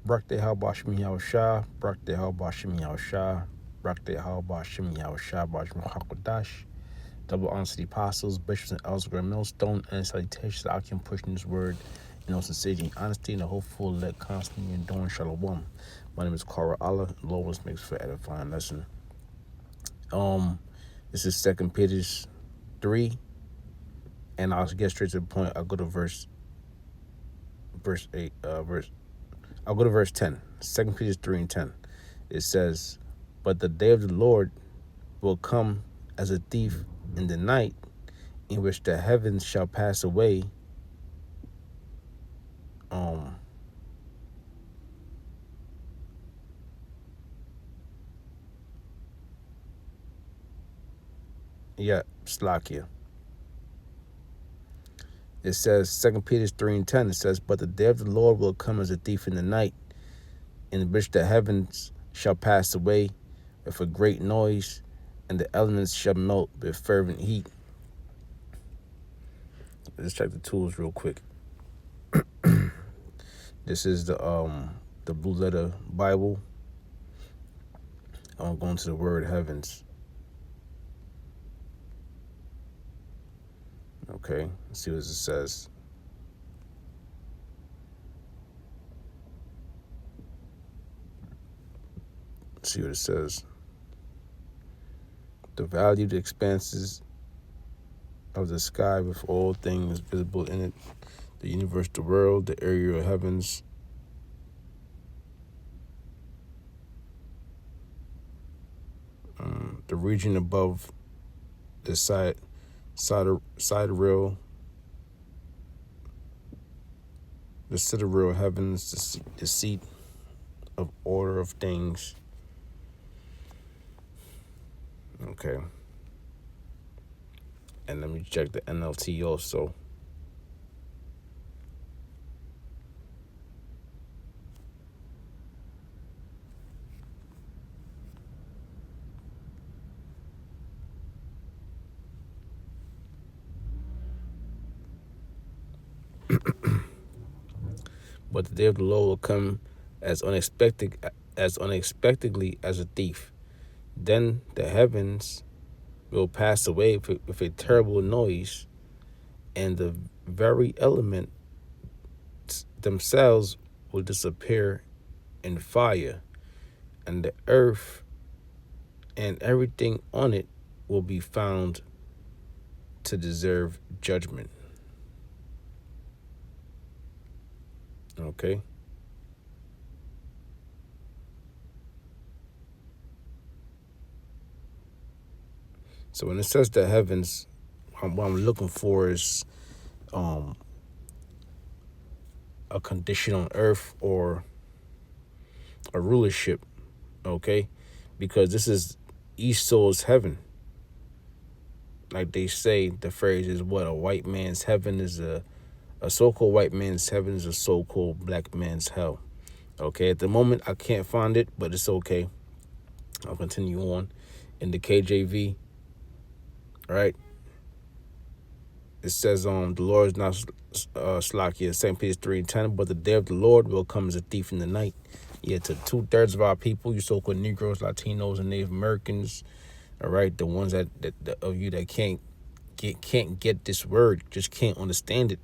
Brakte Halbashim Yahushua, Brakte Halbashim Yahushua, Brakte Halbashim Yahushua, Bashim Hakodash. Double honors to the apostles, bishops, and elders of Millstone, and salutations I can push in this word in all sincerity and honesty, and the hopeful let constantly enduring shalom. My name is Kara Allah, and Lord was makes for edifying lesson. This is Second Peter 3, and I'll get straight to the point. I'll go to verse 8, I'll go to verse 10. 2 Peter 3 and 10. It says, "But the day of the Lord will come as a thief in the night, in which the heavens shall pass away." Slakia. It says 2 Peter 3 and 10. It says, "But the day of the Lord will come as a thief in the night, in which the heavens shall pass away with a great noise, and the elements shall melt with fervent heat." Let's check the tools real quick. This is the Blue Letter Bible. I'm going to the word heavens. Okay, let's see what it says. Let's see what it says. "The valued expanses of the sky with all things visible in it, the universe, the world, the area of heavens, the region above the sidereal, the sidereal heavens, the seat of order of things." Okay. And let me check the NLT also. "But the day of the Lord will come as unexpectedly as a thief. Then the heavens will pass away with a terrible noise, and the very elements themselves will disappear in fire, and the earth and everything on it will be found to deserve judgment." Okay. So when it says the heavens, what I'm looking for is a condition on earth or a rulership, okay? Because this is Esau's heaven. Like they say, the phrase is what? A white man's heaven is a so-called white man's heaven is a so-called black man's hell. Okay, at the moment, I can't find it, but it's okay. I'll continue on. In the KJV, right? It says, the Lord is not slack. 2 Peter 3 and 10, "But the day of the Lord will come as a thief in the night." Yeah, to 2/3 of our people, you so-called Negroes, Latinos, and Native Americans, all right, the ones that of you that can't get this word, just can't understand it.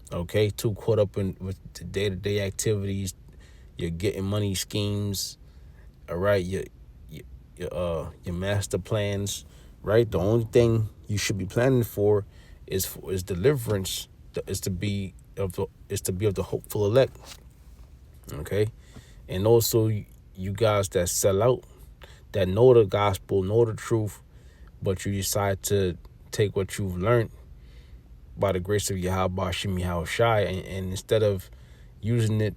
Okay, too caught up with the day-to-day activities, your getting money schemes, all right, your master plans, right? The only thing you should be planning for is deliverance, is to be of the hopeful elect. Okay, and also you guys that sell out, that know the gospel, know the truth, but you decide to take what you've learned by the grace of Yahweh Shem Yahushai, and instead of using it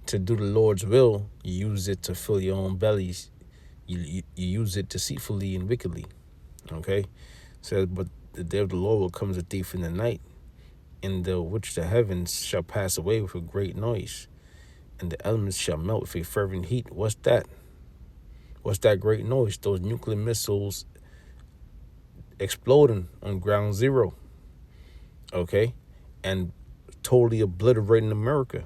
to do the Lord's will, you use it to fill your own bellies. You use it deceitfully and wickedly. Okay? It says, "But the day of the Lord will come as a thief in the night, in the which the heavens shall pass away with a great noise, and the elements shall melt with a fervent heat." What's that? What's that great noise? Those nuclear missiles exploding on ground zero. Okay? And totally obliterating America.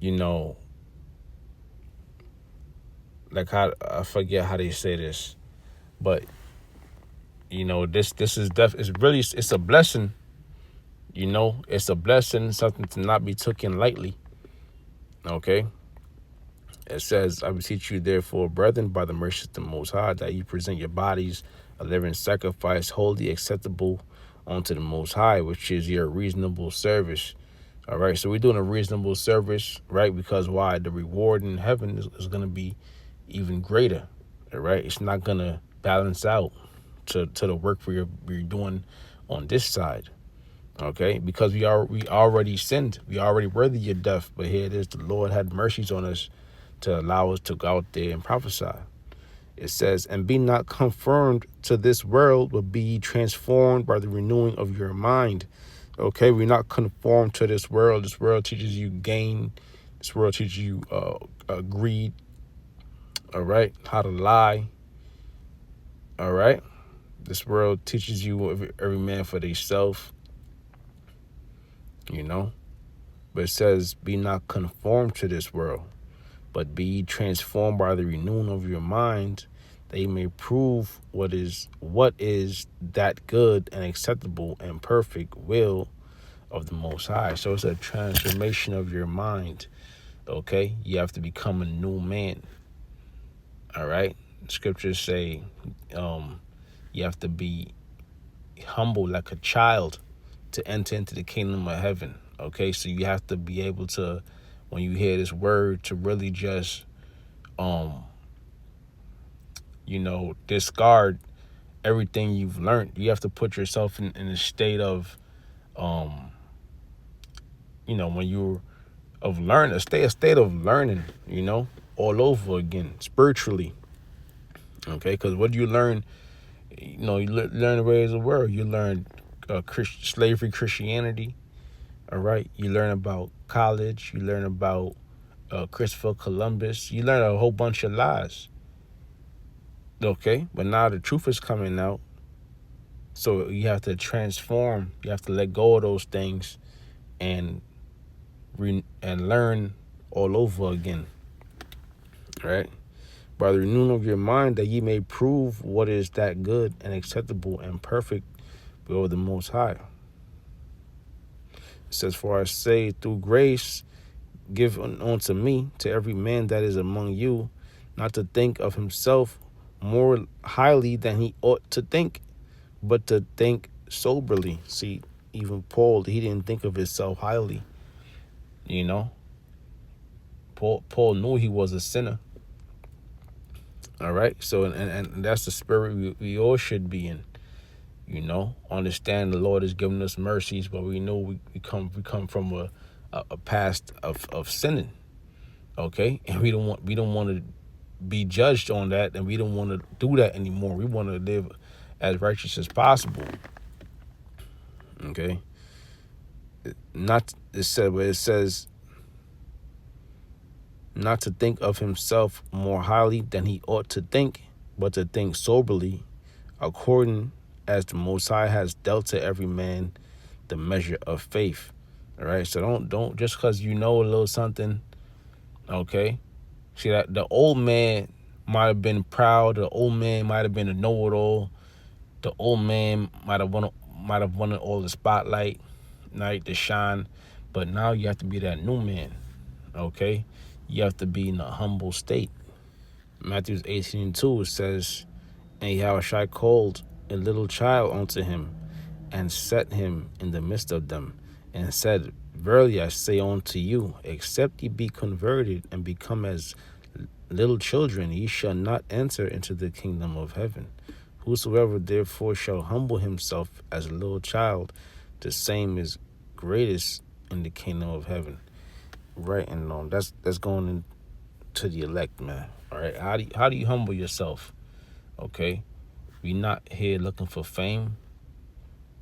you know, like how I forget how they say this, but this is it's really it's a blessing. It's a blessing, something to not be taken lightly. Okay, it says, "I beseech you, therefore, brethren, by the mercies of the Most High, that you present your bodies a living sacrifice, holy, acceptable unto the Most High, which is your reasonable service." All right, so we're doing a reasonable service, right? Because why? The reward in heaven is going to be even greater. All right, it's not going to balance out to the work we're doing on this side. Okay, because we already sinned, we already worthy of death, but here it is, the Lord had mercies on us to allow us to go out there and prophesy. It says, "And be not conformed to this world, but be ye transformed by the renewing of your mind." Okay, we're not conformed to this world. This world teaches you gain. This world teaches you greed. All right, how to lie. All right, this world teaches you every man for themselves. But it says, "Be not conformed to this world, but be transformed by the renewing of your mind, that you may prove what is that good and acceptable and perfect will of the Most High." So it's a transformation of your mind. Okay, you have to become a new man. All right, scriptures say you have to be humble like a child to enter into the kingdom of heaven. Okay, so you have to be able to, when you hear this word, to really just discard everything you've learned. You have to put yourself in a state of when you're of learn a state of learning, all over again spiritually. Okay, because what do you learn? Learn the ways of the world. You learn slavery, Christianity. All right, you learn about college. You learn about Christopher Columbus. You learn a whole bunch of lies. Okay, but now the truth is coming out. So you have to transform. You have to let go of those things and learn all over again. Right? By the renewing of your mind, that ye may prove what is that good and acceptable and perfect will of the Most High. It says, "For I say, through grace give unto me, to every man that is among you, not to think of himself more highly than he ought to think, but to think soberly." See, even Paul, he didn't think of himself highly. Paul knew he was a sinner. All right, so and that's the spirit we all should be in. Understand the Lord has given us mercies, but we know we come from a past of sinning. Okay, and we don't want to be judged on that, and we don't want to do that anymore. We want to live as righteous as possible. Okay, not it said, but it says not to think of himself more highly than he ought to think, but to think soberly, according as the Most High has dealt to every man the measure of faith. All right, so don't just because you know a little something. Okay, see that the old man might have been proud. The old man might have been a know-it-all. The old man might have wanted all the spotlight, right, to shine. But now you have to be that new man. Okay, you have to be in a humble state. Matthew 18:2 says, "And Yahushua called a little child unto him, and set him in the midst of them, and said, Verily I say unto you, except ye be converted and become as little children, ye shall not enter into the kingdom of heaven. Whosoever therefore shall humble himself as a little child, the same is greatest in the kingdom of heaven." Right, and that's going into the elect, man. All right, how do you humble yourself? Okay, we not here looking for fame.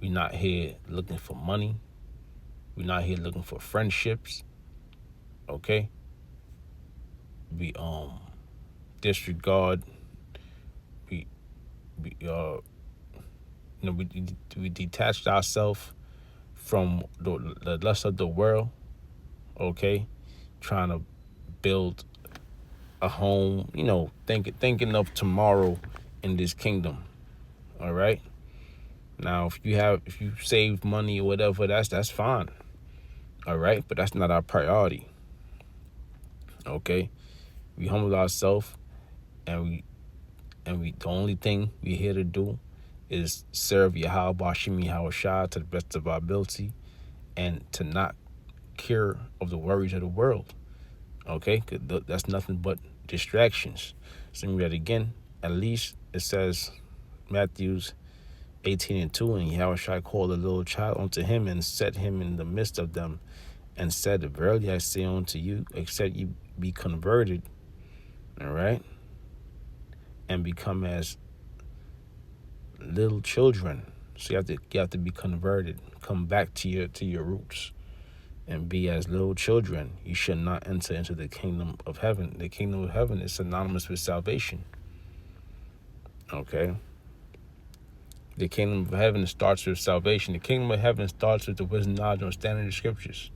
We not here looking for money. We not here looking for friendships. Okay, we disregard. We we we detached ourselves from the lust of the world. Okay, trying to build a home, thinking of tomorrow in this kingdom. All right. Now, if you save money or whatever, that's fine. All right, but that's not our priority. Okay, we humble ourselves, and we the only thing we here to do is serve Yahweh Bashim Yahweh Shah to the best of our ability, and to not care of the worries of the world. Okay, 'cause that's nothing but distractions. So we read again. At least it says Matthew's 18:2, and Yahweh Shah called a little child unto him and set him in the midst of them, and said, verily I say unto you, except you be converted, all right, and become as little children. So you have to be converted, come back to your roots, and be as little children. You should not enter into the kingdom of heaven. The kingdom of heaven is synonymous with salvation. Okay. The kingdom of heaven starts with salvation. The kingdom of heaven starts with the wisdom, knowledge, and understanding of the scriptures.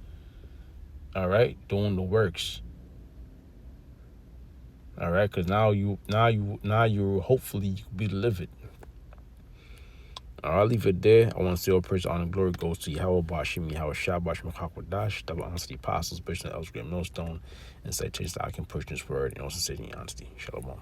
All right, doing the works. All right, because now you hopefully you be delivered. I'll leave it there. I want to say all praise, honor, and glory goes to Yahweh Bashim, Yahweh Shah, Bashim Hakwadash, double honor to the apostles, Bishop, and Elder Millstone, and citations that I can push this word, and also say honesty. Shalom.